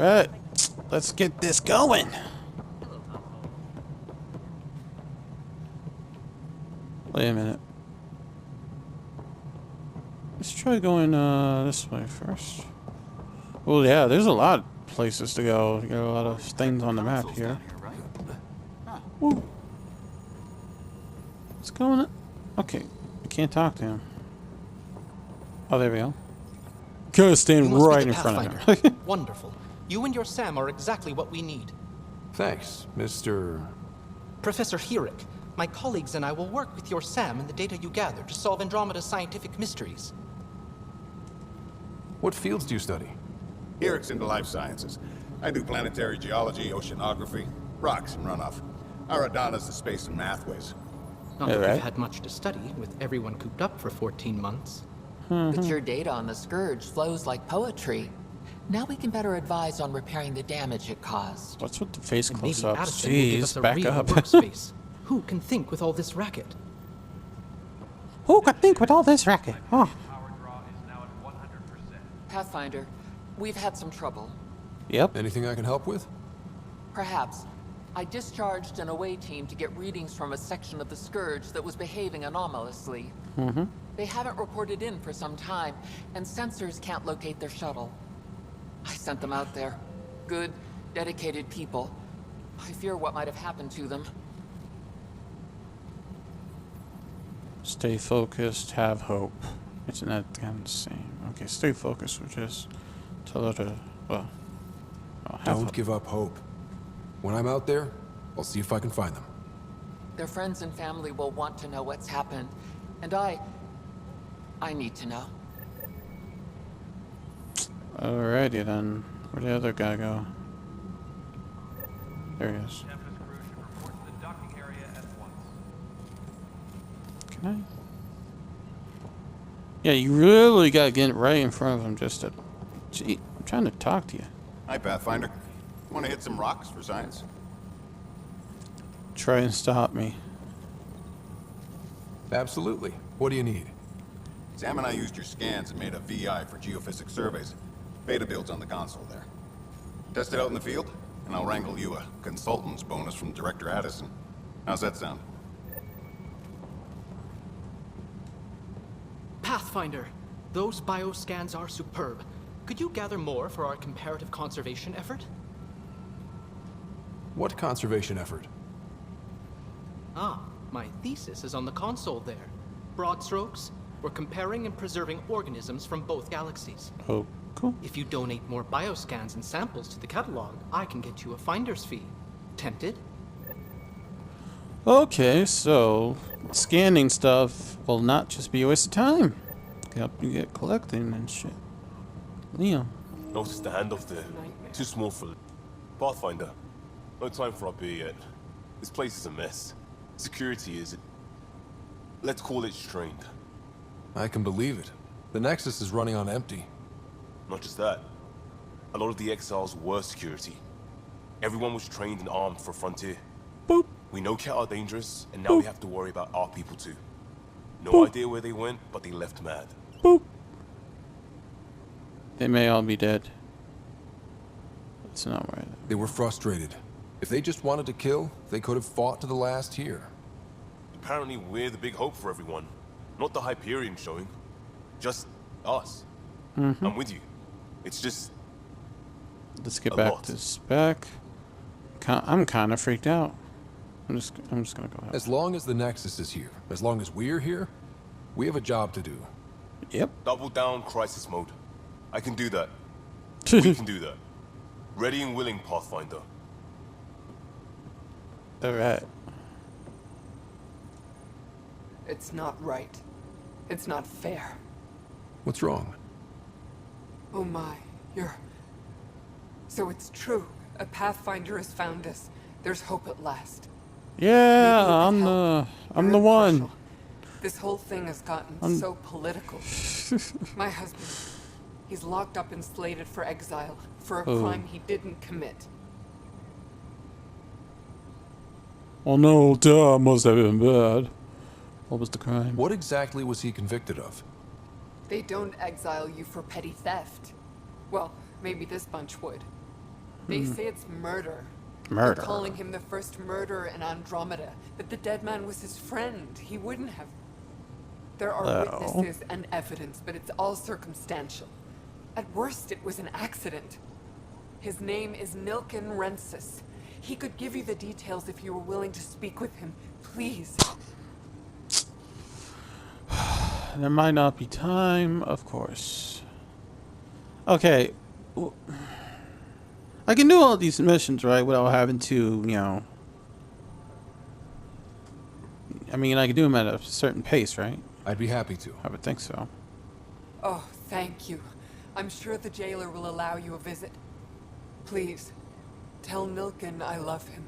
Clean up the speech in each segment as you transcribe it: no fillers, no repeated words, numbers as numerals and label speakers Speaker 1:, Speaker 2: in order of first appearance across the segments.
Speaker 1: Alright, let's get this going. Wait a minute. Let's try going this way first. Well, yeah, there's a lot of places to go. You got a lot of things on the map here. Woo. What's going on? Okay, I can't talk to him. Oh, there we go. Gotta stand right in front of him.
Speaker 2: Wonderful. You and your Sam are exactly what we need.
Speaker 3: Thanks, Mr.
Speaker 2: Professor Herrick, my colleagues and I will work with your Sam and the data you gather to solve Andromeda's scientific mysteries.
Speaker 3: What fields do you study?
Speaker 4: Herrick's into life sciences. I do planetary geology, oceanography, rocks and runoff. Aradana's the space and mathways.
Speaker 2: Not that we've had much to study, with everyone cooped up for 14 months.
Speaker 5: But your data on the Scourge flows like poetry. Now we can better advise on repairing the damage it caused.
Speaker 1: What's with the face
Speaker 2: And maybe
Speaker 1: close-ups?
Speaker 2: Addison will give us
Speaker 1: Jeez,
Speaker 2: a
Speaker 1: back
Speaker 2: real
Speaker 1: up.
Speaker 2: workspace. Who can think with all this racket?
Speaker 1: Who could think with all this racket? Oh.
Speaker 5: Pathfinder, we've had some trouble.
Speaker 1: Yep.
Speaker 3: Anything I can help with?
Speaker 5: Perhaps. I discharged an away team to get readings from a section of the Scourge that was behaving anomalously. They haven't reported in for some time, and sensors can't locate their shuttle. I sent them out there. Good, dedicated people. I fear what might have happened to them.
Speaker 1: Stay focused, have hope. Isn't that kind of the same? Okay, stay focused, which is tell her to, well, have
Speaker 3: Don't
Speaker 1: hope.
Speaker 3: give up hope. When I'm out there, I'll see if I can find them.
Speaker 5: Their friends and family will want to know what's happened, and I need to know.
Speaker 1: Alrighty then. Where'd the other guy go? There he is. Can I? Yeah, you really gotta get right in front of him just to... Gee, I'm trying to talk to you.
Speaker 4: Hi, Pathfinder. Want to hit some rocks for science?
Speaker 1: Try and stop me.
Speaker 3: Absolutely. What do you need?
Speaker 4: Sam and I used your scans and made a VI for geophysics surveys. Beta builds on the console there. Test it out in the field, and I'll wrangle you a consultant's bonus from Director Addison. How's that sound?
Speaker 2: Pathfinder, those bioscans are superb. Could you gather more for our comparative conservation effort?
Speaker 3: What conservation effort?
Speaker 2: Ah, my thesis is on the console there. Broad strokes, we're comparing and preserving organisms from both galaxies.
Speaker 1: Oh, cool.
Speaker 2: If you donate more bioscans and samples to the catalog, I can get you a finder's fee. Tempted?
Speaker 1: Okay, so scanning stuff will not just be a waste of time. Help you get collecting and shit. Liam.
Speaker 6: Notice the handoff there. Too small for Pathfinder. No time for our beer yet. This place is a mess. Security is, let's call it strained.
Speaker 3: I can believe it. The Nexus is running on empty.
Speaker 6: Not just that. A lot of the exiles were security. Everyone was trained and armed for Frontier.
Speaker 1: Boop.
Speaker 6: We know Cat are dangerous, and now we have to worry about our people too. No
Speaker 1: Boop.
Speaker 6: idea where they went, but they left mad.
Speaker 1: Boop. They may all be dead. That's not right.
Speaker 3: They were frustrated. If they just wanted to kill, they could have fought to the last here.
Speaker 6: Apparently we're the big hope for everyone. Not the Hyperion showing. Just us. I'm with you. It's just...
Speaker 1: Let's get
Speaker 6: A
Speaker 1: back
Speaker 6: lot.
Speaker 1: to spec. I'm kind of freaked out. I'm just gonna go ahead.
Speaker 3: As long as the Nexus is here, as long as we're here, we have a job to do.
Speaker 1: Yep.
Speaker 6: double down crisis mode. I can do that. We can do that. Ready and willing, Pathfinder.
Speaker 1: Alright.
Speaker 7: It's not right. It's not fair.
Speaker 3: What's wrong?
Speaker 7: Oh my, you're... So it's true. A Pathfinder has found us. There's hope at last.
Speaker 1: Yeah,
Speaker 7: Maybe you can help.
Speaker 1: I'm
Speaker 7: You're
Speaker 1: the one.
Speaker 7: impartial. This whole thing has gotten so political. My husband, he's locked up and slated for exile for a crime he didn't commit.
Speaker 1: Oh no, duh, must have been bad. What was the crime?
Speaker 3: What exactly was he convicted of?
Speaker 7: They don't exile you for petty theft. Well, maybe this bunch would. They say it's murder.
Speaker 1: Murder.
Speaker 7: They're calling him the first murderer in Andromeda. That the dead man was his friend. He wouldn't have. There are witnesses and evidence, but it's all circumstantial. At worst, it was an accident. His name is Nilken Rensis. He could give you the details if you were willing to speak with him. Please.
Speaker 1: There might not be time, of course. Okay. I can do all these missions, right, without having to, you know... I mean, I can do them at a certain pace, right?
Speaker 3: I'd be happy to.
Speaker 1: I would think so.
Speaker 7: Oh, thank you. I'm sure the jailer will allow you a visit. Please, tell Nilken I love him.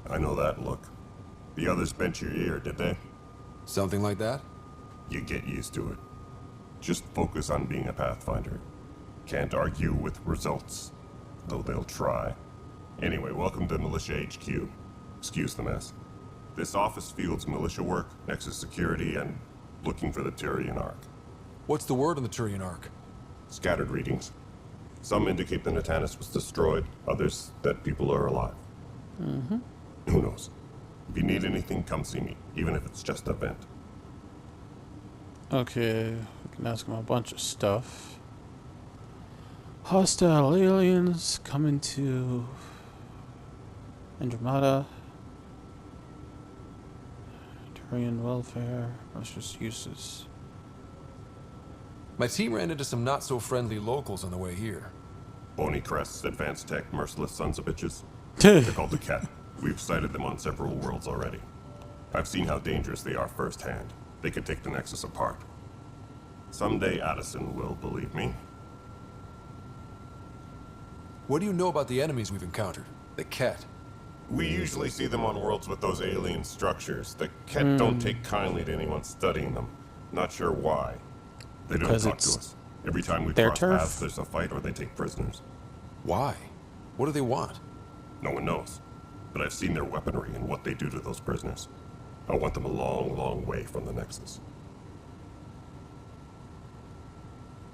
Speaker 8: I know that look. The others bent your ear, did they?
Speaker 3: Something like that?
Speaker 8: You get used to it. Just focus on being a Pathfinder. Can't argue with results, though they'll try. Anyway, welcome to Militia HQ. Excuse the mess. This office fields militia work, Nexus security, and looking for the Turian Ark.
Speaker 3: What's the word on the Turian Ark?
Speaker 8: Scattered readings. Some indicate the Natanus was destroyed, others that people are alive. Who knows? If you need anything, come see me, even if it's just a vent.
Speaker 1: Okay, we can ask him a bunch of stuff. Hostile aliens coming to Andromeda. Turian welfare, precious uses.
Speaker 3: My team ran into some not-so-friendly locals on the way here.
Speaker 8: Bony crests, advanced tech, merciless sons of bitches. They're called the Cat. We've sighted them on several worlds already. I've seen how dangerous they are firsthand. They could take the Nexus apart. Someday Addison will believe me.
Speaker 3: What do you know about the enemies we've encountered? The Ket.
Speaker 8: We usually see them on worlds with those alien structures. The Ket don't take kindly to anyone studying them. Not sure why. They don't talk to us. Every time we cross paths, there's a fight or they take prisoners.
Speaker 3: Why? What do they want?
Speaker 8: No one knows. But I've seen their weaponry and what they do to those prisoners. I want them a long, long way from the Nexus.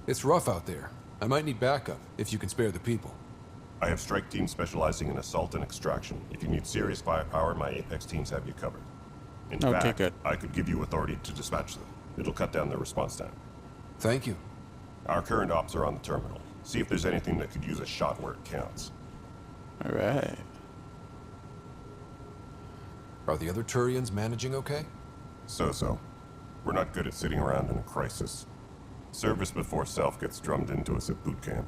Speaker 3: It's rough out there. I might need backup, if you can spare the people.
Speaker 8: I have strike teams specializing in assault and extraction. If you need serious firepower, my Apex teams have you covered. In fact,
Speaker 1: good.
Speaker 8: I could give you authority to dispatch them. It'll cut down their response time.
Speaker 3: Thank you.
Speaker 8: Our current ops are on the terminal. See if there's anything that could use a shot where it counts.
Speaker 1: Alright.
Speaker 3: Are the other Turians managing okay?
Speaker 8: So-so. We're not good at sitting around in a crisis. Service before self gets drummed into us at boot camp.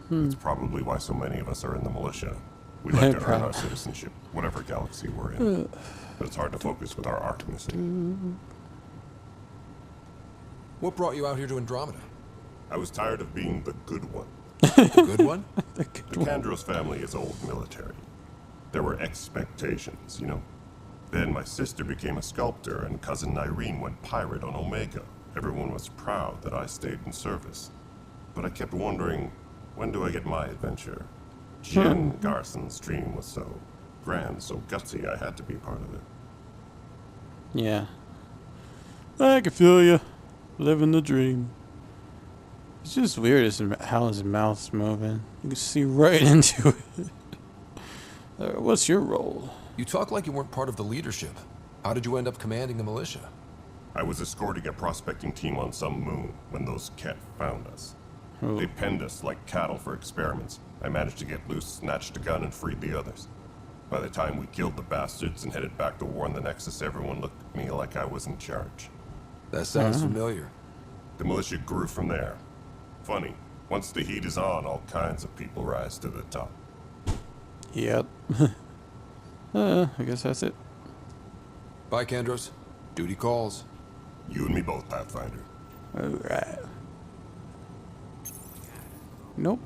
Speaker 8: That's probably why so many of us are in the militia. We like to earn our citizenship, whatever galaxy we're in. But it's hard to focus with our Ark missing.
Speaker 3: What brought you out here to Andromeda?
Speaker 8: I was tired of being the good one.
Speaker 3: The good one?
Speaker 8: The Kandros family is old military. There were expectations, you know. Then my sister became a sculptor and cousin Irene went pirate on Omega. Everyone was proud that I stayed in service. But I kept wondering, when do I get my adventure? Jen Garson's dream was so grand, so gutsy, I had to be part of it.
Speaker 1: Yeah. I can feel you. Living the dream. It's just weird as how his mouth's moving. You can see right into it. What's your role?
Speaker 3: You talk like you weren't part of the leadership. How did you end up commanding the militia?
Speaker 8: I was escorting a prospecting team on some moon when those Ket found us.
Speaker 1: Ooh.
Speaker 8: They penned us like cattle for experiments. I managed to get loose, snatched a gun, and freed the others. By the time we killed the bastards and headed back to war in the Nexus, everyone looked at me like I was in charge.
Speaker 3: That sounds familiar.
Speaker 8: The militia grew from there. Funny, once the heat is on, all kinds of people rise to the top.
Speaker 1: Yep. I guess that's it.
Speaker 3: Bye, Kandros. Duty calls.
Speaker 8: You and me both, Pathfinder.
Speaker 1: Alright. Nope.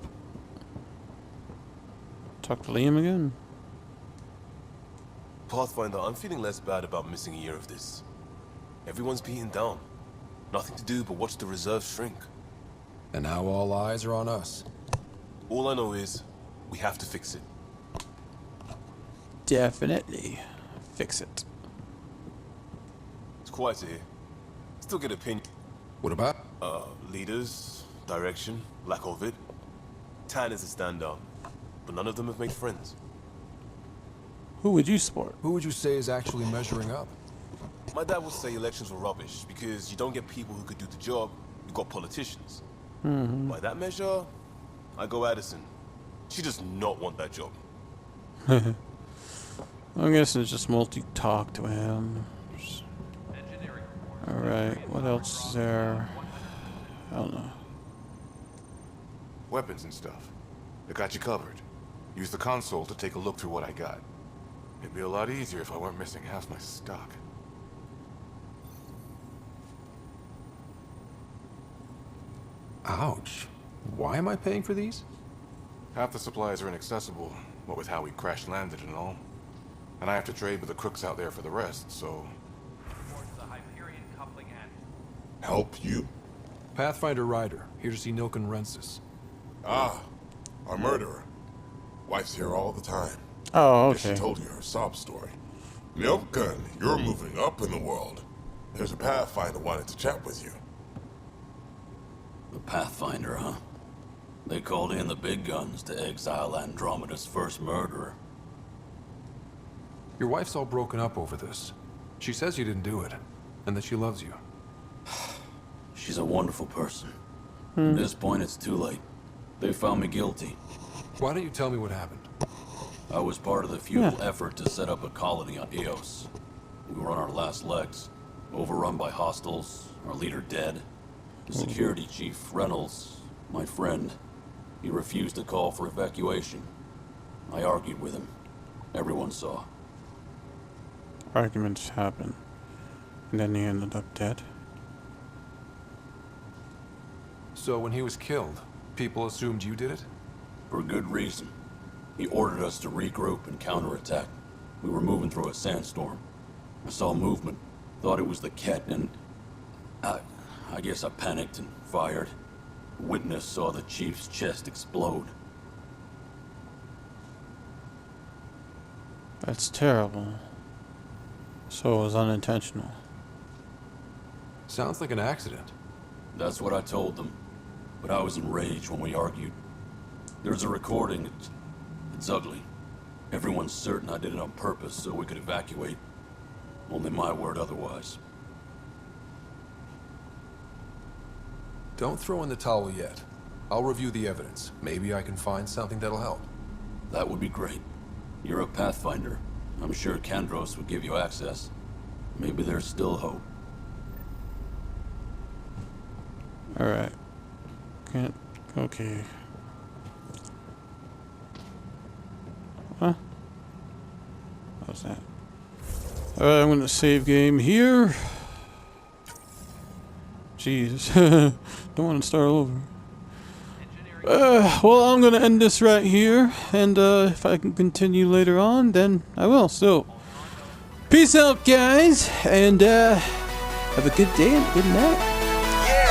Speaker 1: Talk to Liam again.
Speaker 6: Pathfinder, I'm feeling less bad about missing a year of this. Everyone's beaten down. Nothing to do but watch the reserves shrink.
Speaker 3: And now all eyes are on us.
Speaker 6: All I know is, we have to fix it.
Speaker 1: Definitely. Fix it.
Speaker 6: It's quiet here. Still get opinion.
Speaker 3: What about?
Speaker 6: Leaders, direction, lack of it. Tan is a standout, but none of them have made friends.
Speaker 1: Who would you support?
Speaker 3: Who would you say is actually measuring up?
Speaker 6: My dad would say elections were rubbish because you don't get people who could do the job, you got politicians. By that measure, I go Addison. She does not want that job.
Speaker 1: I guess it's just multi-talk to him. Alright, what else is there? I don't know.
Speaker 9: Weapons and stuff. I got you covered. Use the console to take a look through what I got. It'd be a lot easier if I weren't missing half my stock.
Speaker 3: Ouch. Why am I paying for these?
Speaker 9: Half the supplies are inaccessible, what with how we crash-landed and all. And I have to trade with the crooks out there for the rest, so...
Speaker 8: Help you?
Speaker 3: Pathfinder Ryder, here to see Nilken Rensis.
Speaker 8: Ah, our murderer. Wife's here all the time.
Speaker 1: Oh,
Speaker 8: Guess she
Speaker 1: okay.
Speaker 8: told you her sob story. Nilken, you're moving up in the world. There's a Pathfinder wanted to chat with you.
Speaker 10: The Pathfinder, huh? They called in the big guns to exile Andromeda's first murderer.
Speaker 3: Your wife's all broken up over this. She says you didn't do it, and that she loves you.
Speaker 10: She's a wonderful person. At this point, it's too late. They found me guilty.
Speaker 3: Why don't you tell me what happened?
Speaker 10: I was part of the futile effort to set up a colony on Eos. We were on our last legs, overrun by hostiles, our leader dead. The security chief, Reynolds, my friend, he refused to call for evacuation. I argued with him. Everyone saw.
Speaker 1: Arguments happen. And then he ended up dead.
Speaker 3: So when he was killed, people assumed you did it?
Speaker 10: For good reason. He ordered us to regroup and counterattack. We were moving through a sandstorm. I saw movement, thought it was the Ket, and I guess I panicked and fired. A witness saw the chief's chest explode.
Speaker 1: That's terrible. So it was unintentional.
Speaker 3: Sounds like an accident.
Speaker 10: That's what I told them. But I was enraged when we argued. There's a recording. It's ugly. Everyone's certain I did it on purpose so we could evacuate. Only my word otherwise.
Speaker 3: Don't throw in the towel yet. I'll review the evidence. Maybe I can find something that'll help.
Speaker 10: That would be great. You're a Pathfinder. I'm sure Kandros would give you access. Maybe there's still hope.
Speaker 1: Alright. Can't. Okay. Huh? What was that? Alright, I'm gonna save game here. Jeez. Don't want to start over. Well, I'm gonna end this right here, and if I can continue later on, then I will. So, peace out, guys, and have a good day and a good night.
Speaker 11: Yeah.